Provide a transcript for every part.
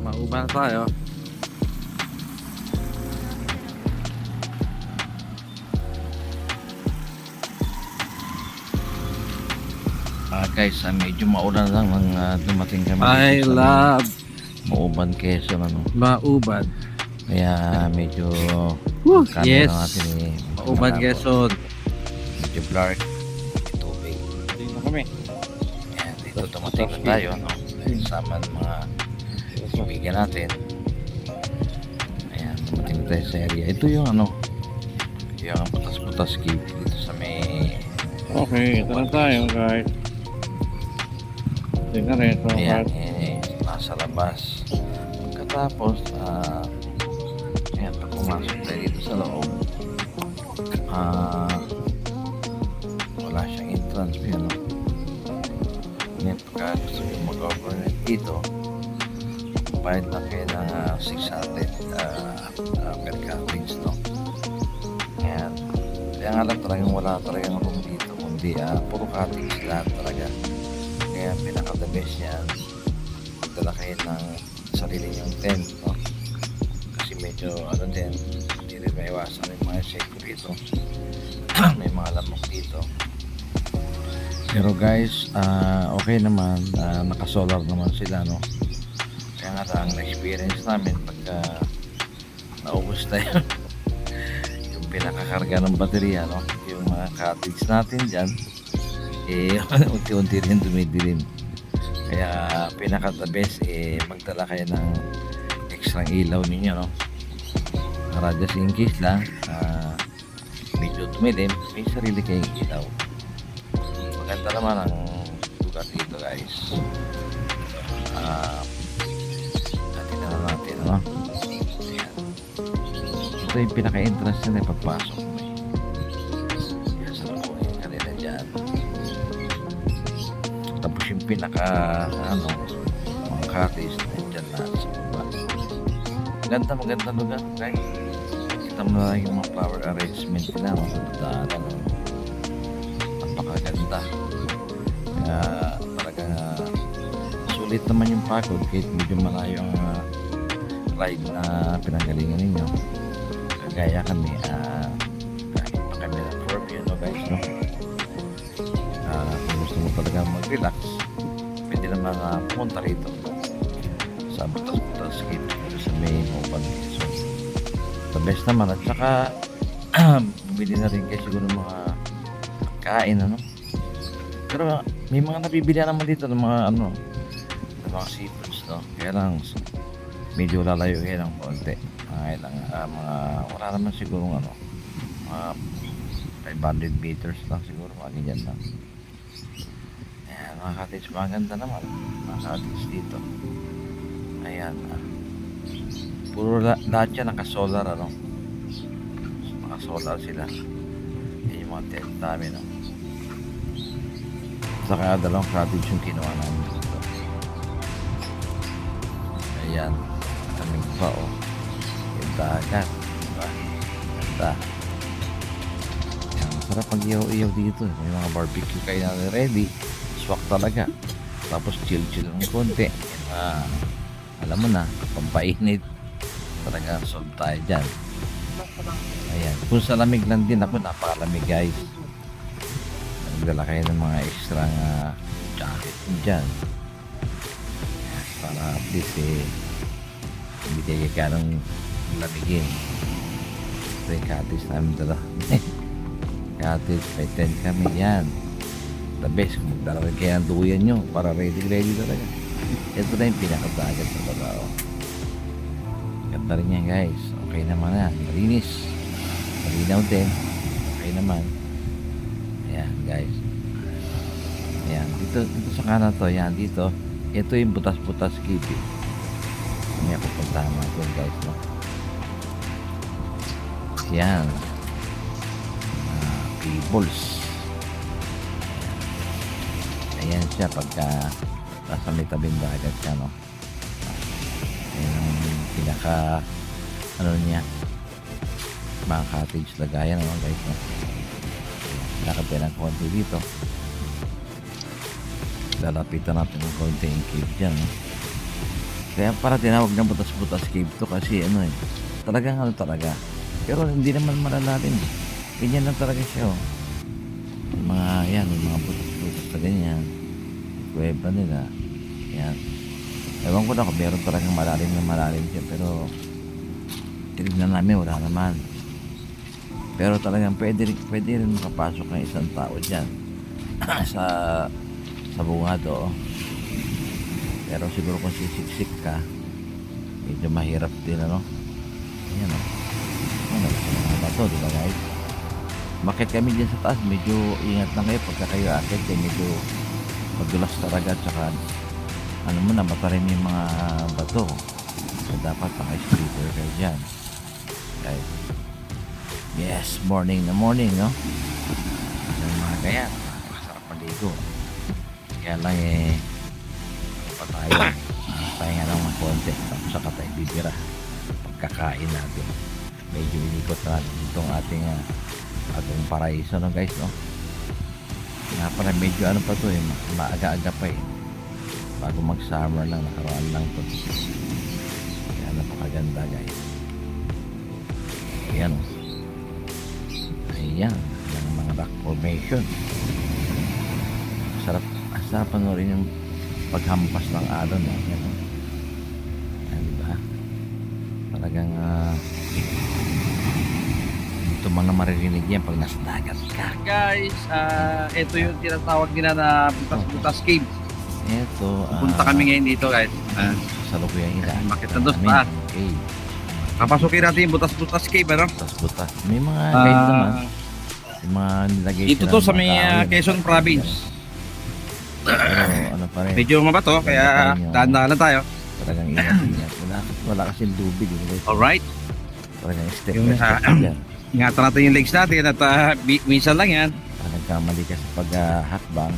Mauban tayo. Guys, medyo maulan lang nang dumating kami I dito sa love Mauban, Quezon, ano. Mauban. Kaya medyo Yes. camera natin Mauban, Quezon. medyo blurred yung tubig. Dito kami. Ayan, dito dumating na tayo, no? Sama ng mga kaibigan natin. Ayan, dumating na tayo sa area. Ito yung yung putas-putas cave dito sa may Okay, ito na tayo guys. Tingnan rin ito. ayan, nasa labas. Pagkatapos ayan, pag pumasok tayo dito sa loob, wala siyang entrance fee, no? Ngayon, pagka gusto nyo mag-overnight dito, bayad na kayo ng 600 per cottage, no? Ayan. Kaya nga lang talagang wala talagang room dito, kundi puro cottage lahat talaga. Kaya pinaka-the best yan, magdala kayo ng sarili nyong tent, no? Kasi medyo din, hindi rin maiwasan yung mga insecto dito. May mga lamok dito. Pero guys, okay naman, naka-solar naman sila, no? Kaya nga lang, na-experience namin pagka naubos na yun yung pinakakarga ng baterya, no? Yung mga cottage natin dyan, unti-unti rin dumidilim. Kaya pinaka-the best, magdala kayo ng extra ilaw ninyo, no? Para just in case lang, medyo tumilim, may sarili kayong ilaw. Maganda naman ang lugar dito, guys. Natin na natin, ano? Ayan. Ito yung pinaka-entrance na pagpasok mo, Ayan, sa loob yung kanila dyan. Tapos yung pinaka mga cottage na dyan na sa baba. Maganda lugar, guys. Kita mo na yung mga flower arrangement nila, mga napakaganda. Kaya talagang sulit naman yung pagod kahit medyo malayo ang ride na pinanggalingan ninyo. Kagaya kami, kahit pa kami ng Forbio, no guys, no? Kung gusto mo talaga mag-relax, pwede naman pumunta rito sa butas-butas cave sa may Mauban. So, the best naman. At saka bumili na rin kayo siguro mga kain, ano? Pero may mga nabibili naman dito ng mga ng mga seafoods, no? Kaya lang medyo lalayo kayo ng konti. Wala naman siguro mga 500 meters lang siguro, mga ganyan lang. Ayan, mga cottage, maganda naman mga cottage dito. Ayan, puro lahat yan naka-solar, ano? Naka-solar sila. Yan yung mga tent namin, no? Saka dalawang cottage yung kinuha namin dito. Ayan, kaming pa, yung dagat, diba? Ganda. Ayan, sarap mag-iyaw-iyaw dito. May mga barbecue kayo na ready. Swak talaga. Tapos chill-chill ng konti. Alam mo na, pampainit. Talaga solve tayo dyan. Ayan, kung sa lamig lang din ako, napakalamig guys. Nagdala kayo ng mga extra jacket dyan. Para at least hindi kayo ganong lamigin. Ito yung cottage namin dala. Cottage, may tent kami yan. The best, kung magdala kayo ng duyan nyo para ready talaga. Ito na yung pinakadagat sa baba. Ganda rin yan guys. Okay naman yan. Malinis. Malinaw din. Okay naman. Ayan guys. Ayan. Dito sa kanan to. Ayan dito. Ito yung butas-butas cave. May ako puntahan natin guys. No? Ayan. Cables. Ayan siya pagka nasa may tabing dagat siya, no? Ayan ang pinaka niya, mga cottage lagayan, no guys, no? Lakad tayo ng konti dito, lalapitan natin ng konti yung cave dyan, no? Kaya para tinawag na butas-butas cave to kasi ano eh, talagang ano talaga. Pero hindi naman malalalim. Ganyan lang talaga siya oh. Yung mga yan, yung mga butas-butas na ganyan. Kuweba nila. Yan. Ewan ko na kung meron talagang malalim siya pero tinignan namin wala naman. Pero talagang pwede rin makapasok ng isang tao dyan sa bungado. Pero siguro kung sisiksik ka, medyo mahirap din ano. Ayan o. Ano ba ito, di ba guys? Bakit kami dyan sa taas, medyo ingat lang kayo pagka kayo akit, kaya medyo madulas talaga, tsaka ano mo na, matarim yung mga bato. So dapat paka-scooter kayo dyan. Guys. Yes, morning na morning, no? Yung mga kaya, masarap maligo. Kaya lang eh, pa tayo. Pahinga lang ng konti. Tapos saka tayo bibira. Pagkakain natin. Medyo inikot na itong ating paraiso, no guys, no? Nga pala, medyo ano pa to eh, maaga-aga pa eh. Bago mag-summer lang, nakaraan lang to. Kaya napakaganda guys. Ayan o. Ayan, yung mga rock formation. Sarap panoorin yung paghampas ng alon. Ayan o. Ayan, diba? Talagang dito mo na maririnig yan pag nasa dagat ka. Guys, ito yung tinatawag nila na butas-butas cave. Ito, Punta kami ngayon dito guys. sa lukuyan nila. Makita doon pa. Okay. Papasukin natin yung butas-butas cave, ano? Butas. May mga guide naman. May mga nilagay Dito to sa may Quezon Province. Pero ano pa rin. Medyo mabato, kaya dahan-dahan tayo. Talagang ingat-ingat. Wala kasi lubid. Alright. Talagang step Yung by step yan. Ingatan natin yung legs natin at minsan lang yan. Pag nagkamali ka sa pag-hakbang,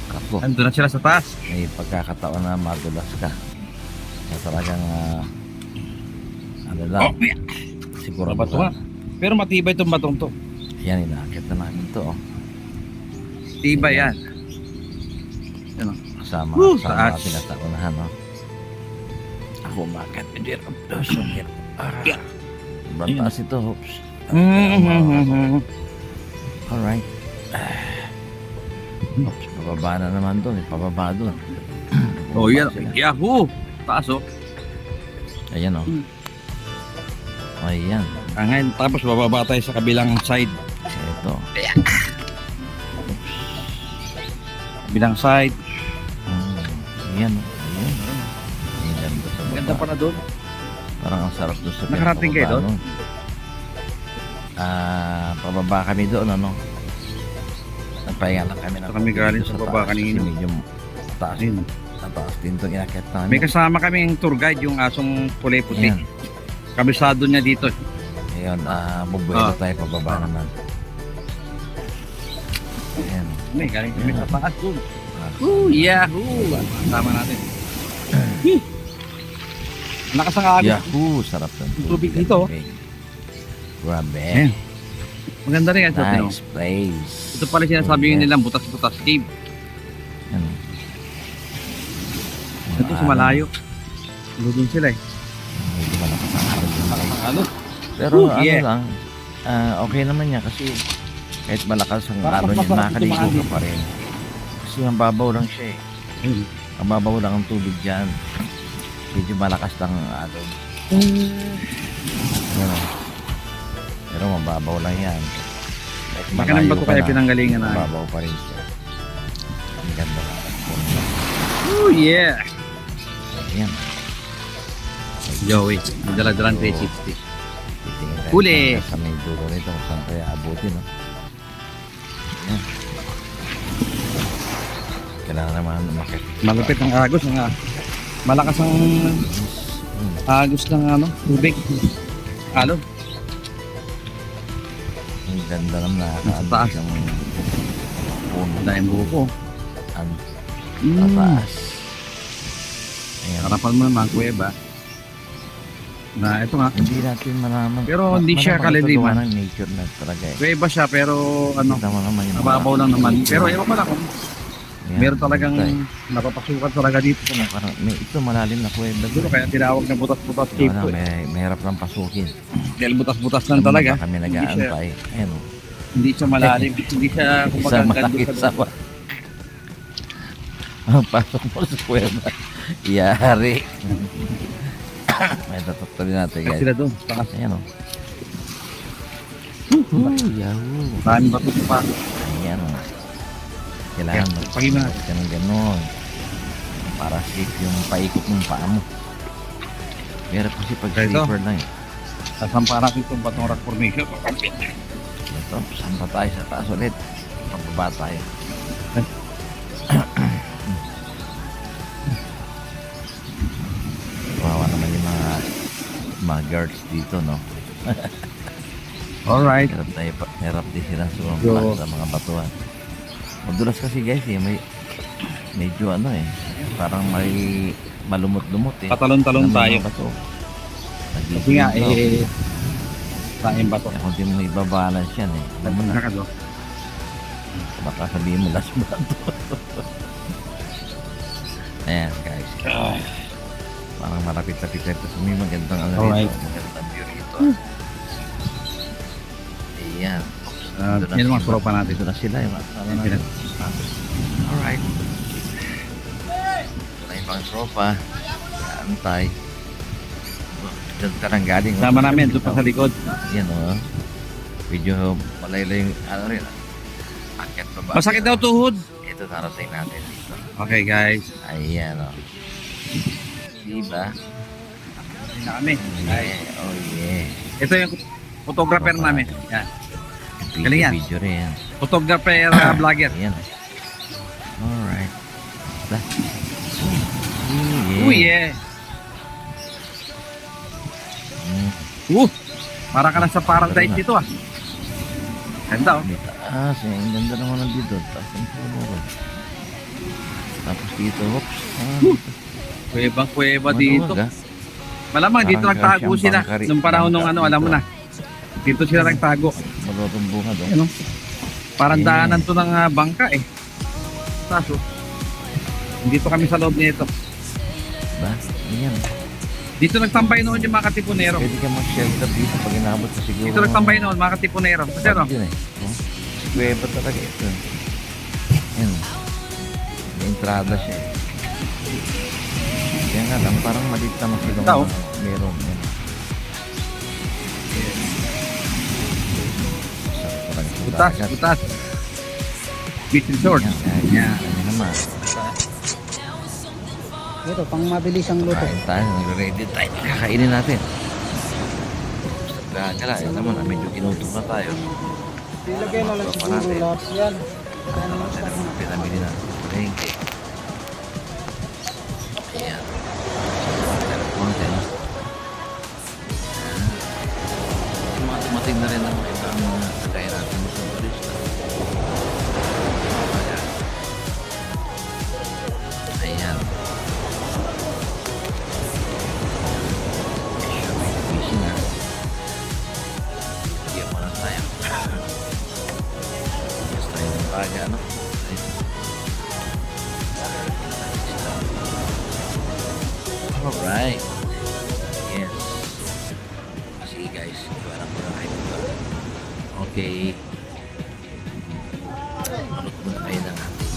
ako, Andun na sila sa taas. may pagkakataon na madulas ka. Kaya talagang ano lang, siguro Bato nga. Pero matibay itong batong to. yan, inakit na namin to. Oh. Tibay yan. Kasama Taas. natin at unahan, no? Ako umakat. Hindi rin. Yeah. Sobrang taas ito, Hoops. Alright. Hoops, pababa na naman doon. Pababa doon. Oh, yan. Yahoo! Taas, oh. Ayan, oh. Ayan. Ngayon, tapos bababa tayo sa kabilang side. Ito. Kabilang side. Ayan, oh. Ayan. Ang ganda sa baba. Ganda pa na doon. Parang ang sarap doon sa Nakarating kayo pababa, doon? no? Pababa kami doon, ano? Nagpahinga lang kami Ito kami galing sa baba taas, kanina. kasi medyo taas. Ayun. Taas din itong inakit namin. May kasama kami yung tour guide, yung asong puti-puti. Ayan. Kabisado niya dito. Ayun, bubuelo tayo pababa naman. Ayan. May galing kami sa taas doon. Ooh, Yahoo! Tama natin. Lakas ang agos. Yahoo! Sarap ng Tubig dito. Grabe. Ayan. Maganda rin guys. Nice place. Ito pala sinasabi yun nilang butas-butas cave. Ano? Ito sa malayo. Doon sila eh. Hindi ba nakasangkal yung guys? Ano? Pero Ooh, yeah. ano lang, okay naman niya kasi kahit malakas ang Parang alon niya, masarap makakaligo ka tumaas. pa rin. Kasi ang babaw lang siya eh. Ang babaw lang ang tubig dyan. Medyo malakas lang ang alon. Ano? Pero mababaw lang yan. Kahit Baka nang bato ka kaya na, pinanggalingan na. mababaw pa rin siya. Ang ganda lang. Oh yeah! Ayan. Joey, dala-dalang 360. Titingin tayo Huli! sa may dulo nito kung saan tayo abutin. No? Ayan. Kailangan naman umakit. Malupit ang agos. Malakas ang agos ng tubig. Alon. Ang ganda naman Sa taas. nakakaabot ng puno. Dahil buko. Ang tataas. Ayan. Harapan mo naman, kuweba. Na ito nga. Hindi natin malaman. Pero hindi siya malaman ito kaliliman. gawa ng nature na talaga eh. Kuweba siya pero Kita mo naman yung nababaw lang naman. Pero ewan ko lang kung Yan, Meron talagang tayo. napapasukan talaga dito. Ito na, parang, ito malalim na kuweba. Siguro kaya tinawag na butas-butas cave Wala, to eh. mahirap lang pasukin. Dahil butas-butas lang Alam mo talaga. ba kami Hindi siya, nag-aantay. Ayan o. hindi siya malalim. Hindi siya kumbaga Isa gando malaki sa sa ba? Ang pasok mo sa kuweba. Yari. May tatutulin natin Kasi guys. sila doon. Takas. Ayan o. Yahoo! Maraming bato pa. Ayan o. Kailangan Kaya, pag-ina. ka ng ganon. Para safe yung paikot ng paa mo. Meron kasi pag Kaya ito. sleeper lang eh. Sasampa natin itong batong rock formation. Ito, saan pa tayo sa taas ulit? Pababa tayo. Wawa naman yung mga guards dito, no? Alright. Hirap din sila So- sa mga batuan. Madulas kasi guys, eh, medyo ano eh, parang may malumot-lumot eh. Patalon-talon Ng mga tayo. bato. Kasi nga eh, tayong bato. Kung di mo ibabalance yan eh. Alam mo na, Nakado. baka sabihin mo last bato. Ayan guys. Parang malapit-lapit tayo. Tapos may magandang ano Alright. rito. Magandang view rito. Ayan. Doon na Yan mga sila. tropa natin. Dito na sila. Yung kasama Yan natin. sila. Alright. Ito na yung mga tropa. Antay. Diyan ka nang galing. Sama namin doon pa sa likod. Yan o. Medyo malaylay yung ano rin. Akit pa ba? Masakit daw tuhod. Ito narating natin dito. Okay guys. Ayan o. Diba? Hindi na kami. Yeah. Oh yeah. Ito yung photographer namin. Yan. Galing yan. Video rin yan. Photographer vlogger. Ayan. Alright. Da. Oh yeah. Mm. Para ka lang sa paradise dito ah. Ganda oh. May taas. Ang ganda naman ng dito. Taas ng puno. Tapos dito. Oops. Dito. Kuweba dito. Maluwag, ah. Malamang dito Parang nagtago siyang sila. bangkari- Nung panahon nung ano, bangka alam mo dito. na. Dito sila nagtago. Malutong bunga doon. Ano? Parang Yeah. daanan to ng bangka eh. Taso. Dito kami sa loob nito. Diba? Ayan. Dito nagtambay noon yung mga katipunero. Pwede ka mag-shelter dito pag inabot ka siguro. Dito nagtambay noon mga katipunero. Kasi ano? Yun eh. Oh. Kuweba talaga ito. Yan. May entrada siya eh. Kaya nga lang, parang maliit naman sila. Tao? Meron. Yan. Sarap talaga sa Butas, dagat. butas. Beach resort. Yan. Yan. Yan naman. Ito, pang mabilis ang luto. Kain tayo. Nag-ready tayo. Kakainin natin. Gagala. Yan naman. Medyo kinutok na tayo. Ilagay na lang Baba siguro natin. lahat yan. Ano lang sa mga pinamili na palengke. Ayan. Konti, no? Mga dumating na rin ang mga ibang kagaya natin sa turista. Ayan. Ayan. Medyo may busy na. Bigyan mo na tayo. Gusto tayo ng baga, no? Alright. Yes. Sige guys, iwanan ko na kayo dito. Okay. Manot muna kayo ng ating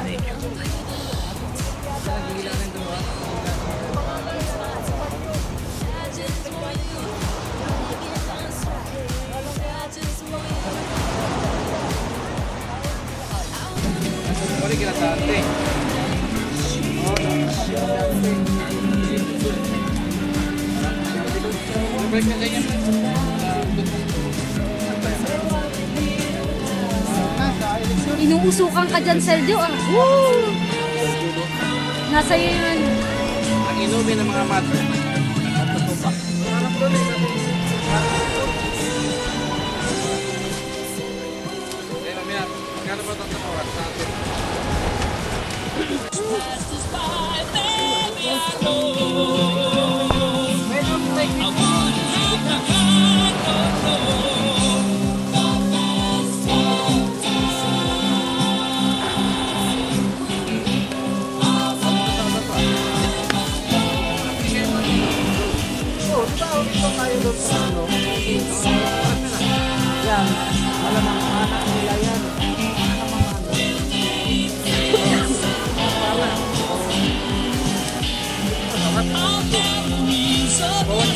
nature lights. Inuusukan ka dyan, Sergio. Ah. Woo! Nasa iyo yun. Ang inumin ng mga mat. Yan, malamang anak nila yan. Bawal